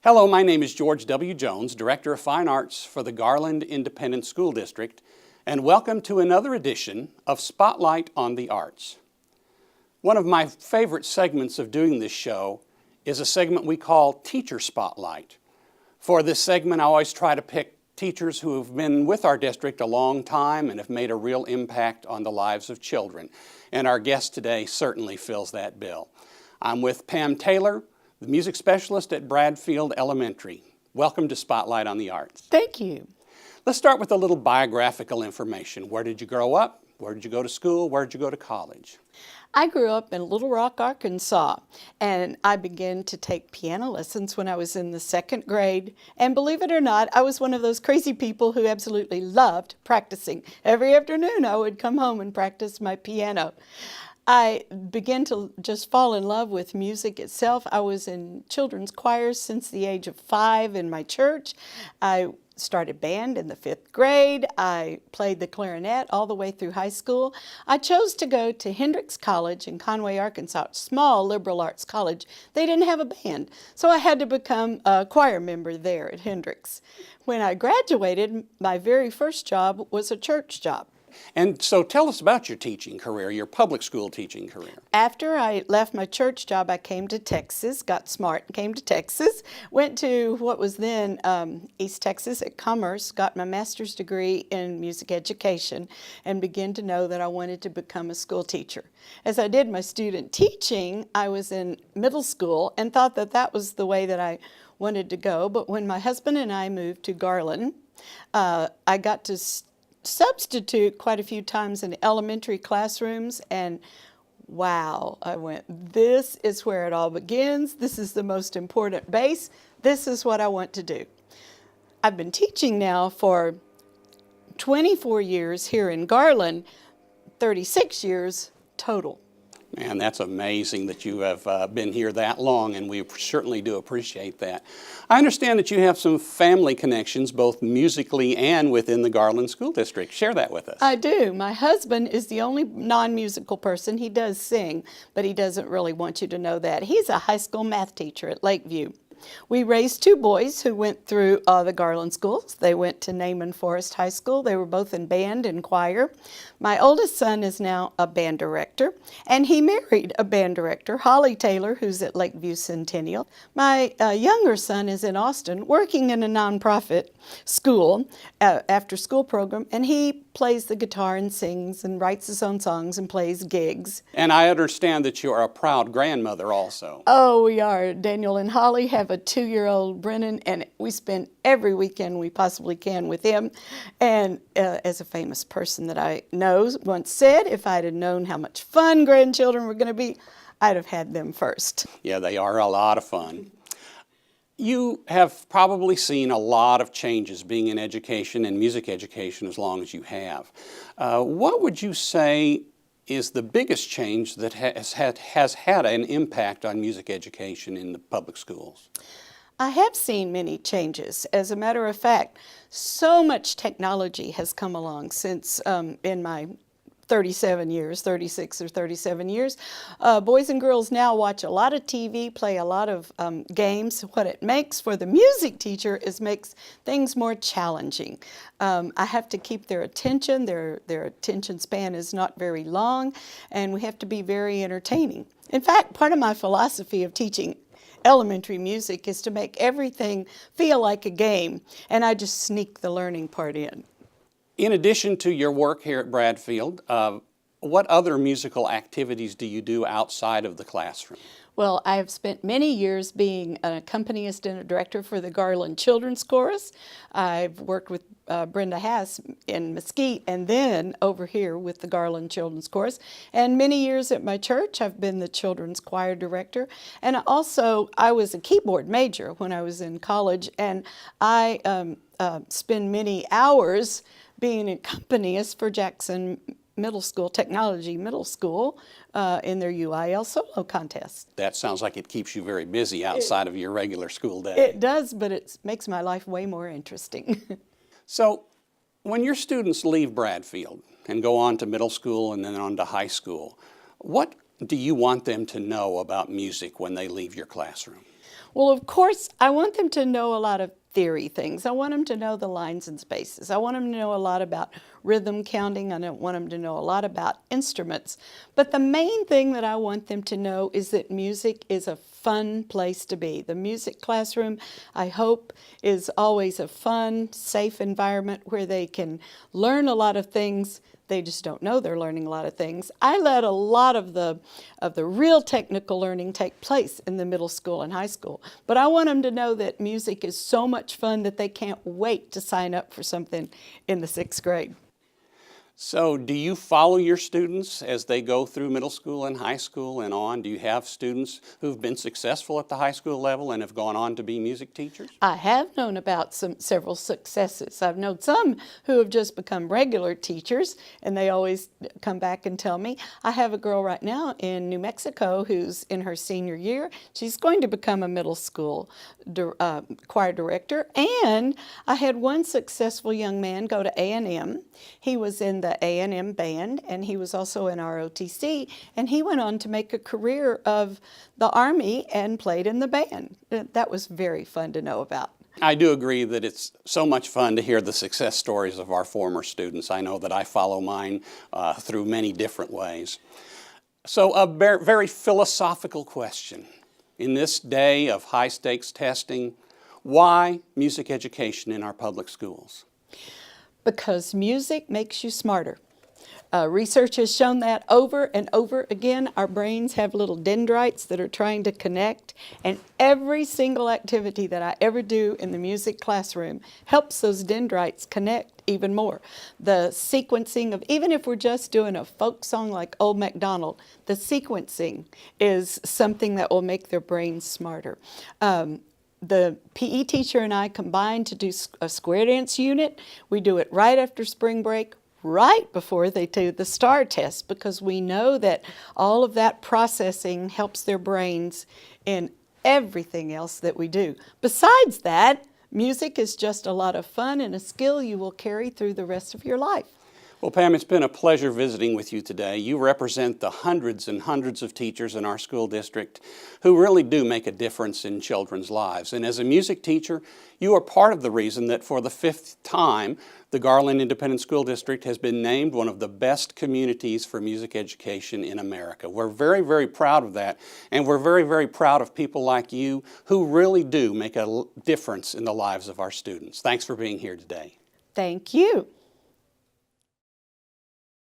Hello, my name is George W. Jones, Director of Fine Arts for the Garland Independent School District, and welcome to another edition of Spotlight on the Arts. One of my favorite segments of doing this show is a segment we call Teacher Spotlight. For this segment, I always try to pick teachers who have been with our district a long time and have made a real impact on the lives of children. And our guest today certainly fills that bill. I'm with Pam Taylor, the music specialist at Bradfield Elementary. Welcome to Spotlight on the Arts. Thank you. Let's start with a little biographical information. Where did you grow up? Where did you go to school? Where did you go to college? I grew up in Little Rock, Arkansas, and I began to take piano lessons when I was in the second grade. And believe it or not, I was one of those crazy people who absolutely loved practicing. Every afternoon I would come home and practice my piano. I began to just fall in love with music itself. I was in children's choirs since the age of 5 in my church. I started band in the 5th grade. I played the clarinet all the way through high school. I chose to go to Hendrix College in Conway, Arkansas, a small liberal arts college. They didn't have a band, so I had to become a choir member there at Hendrix. When I graduated, my very first job was a church job. And so tell us about your teaching career, your public school teaching career. After I left my church job, I came to Texas, got smart and came to Texas, went to what was then East Texas at Commerce, got my master's degree in music education, and began to know that I wanted to become a school teacher. As I did my student teaching, I was in middle school and thought that that was the way that I wanted to go. But when my husband and I moved to Garland, I got to substitute quite a few times in elementary classrooms, and wow, I went, this is where it all begins. This is the most important base. This is what I want to do. I've been teaching now for 24 years here in Garland, 36 years total. Man, that's amazing that you have been here that long, and we certainly do appreciate that. I understand that you have some family connections, both musically and within the Garland School District. Share that with us. I do. My husband is the only non-musical person. He does sing, but he doesn't really want you to know that. He's a high school math teacher at Lakeview. We raised 2 boys who went through the Garland schools. They went to Naaman Forest High School. They were both in band and choir. My oldest son is now a band director, and he married a band director, Holly Taylor, who's at Lakeview Centennial. My younger son is in Austin working in a nonprofit school, after school program, and he plays the guitar and sings and writes his own songs and plays gigs. And I understand that you are a proud grandmother also. Oh, we are. Daniel and Holly have a 2-year-old Brennan, and we spend every weekend we possibly can with him. And as a famous person that I know once said, if I'd have known how much fun grandchildren were going to be, I'd have had them first. Yeah, they are a lot of fun. You have probably seen a lot of changes being in education and music education as long as you have. What would you say is the biggest change that has had an impact on music education in the public schools? I have seen many changes. As a matter of fact, so much technology has come along since in my 36 or 37 years. Boys and girls now watch a lot of TV, play a lot of games. What it makes for the music teacher is makes things more challenging. I have to keep their attention. Their attention span is not very long, and we have to be very entertaining. In fact, part of my philosophy of teaching elementary music is to make everything feel like a game, and I just sneak the learning part in. In addition to your work here at Bradfield, what other musical activities do you do outside of the classroom? Well, I have spent many years being an accompanist and a director for the Garland Children's Chorus. I've worked with Brenda Hass in Mesquite and then over here with the Garland Children's Chorus. And many years at my church, I've been the children's choir director. And also, I was a keyboard major when I was in college, and I spend many hours being an accompanist for Jackson Middle School, Technology Middle School, in their UIL solo contest. That sounds like it keeps you very busy outside of your regular school day. It does, but it makes my life way more interesting. So, when your students leave Bradfield and go on to middle school and then on to high school, what do you want them to know about music when they leave your classroom? Well, of course, I want them to know a lot of theory things. I want them to know the lines and spaces. I want them to know a lot about rhythm counting. I don't want them to know a lot about instruments. But the main thing that I want them to know is that music is a fun place to be. The music classroom, I hope, is always a fun, safe environment where they can learn a lot of things. They just don't know they're learning a lot of things. I let a lot of the real technical learning take place in the middle school and high school. But I want them to know that music is so much fun that they can't wait to sign up for something in the 6th grade. So do you follow your students as they go through middle school and high school and on? Do you have students who've been successful at the high school level and have gone on to be music teachers? I have known about several successes. I've known some who have just become regular teachers, and they always come back and tell me. I have a girl right now in New Mexico who's in her senior year. She's going to become a middle school choir director, and I had one successful young man go to A&M. He was in the A&M band, and he was also in ROTC, and he went on to make a career of the Army and played in the band. That was very fun to know about. I do agree that it's so much fun to hear the success stories of our former students. I know that I follow mine through many different ways. So a very philosophical question. In this day of high-stakes testing, why music education in our public schools? Because music makes you smarter. Research has shown that over and over again. Our brains have little dendrites that are trying to connect, and every single activity that I ever do in the music classroom helps those dendrites connect even more. The sequencing of, even if we're just doing a folk song like Old MacDonald, the sequencing is something that will make their brains smarter. The PE teacher and I combined to do a square dance unit. We do it right after spring break, right before they do the STAR test, because we know that all of that processing helps their brains in everything else that we do. Besides that, music is just a lot of fun and a skill you will carry through the rest of your life. Well, Pam, it's been a pleasure visiting with you today. You represent the hundreds and hundreds of teachers in our school district who really do make a difference in children's lives. And as a music teacher, you are part of the reason that for the 5th time, the Garland Independent School District has been named one of the best communities for music education in America. We're very, very proud of that, and we're very, very proud of people like you who really do make a difference in the lives of our students. Thanks for being here today. Thank you.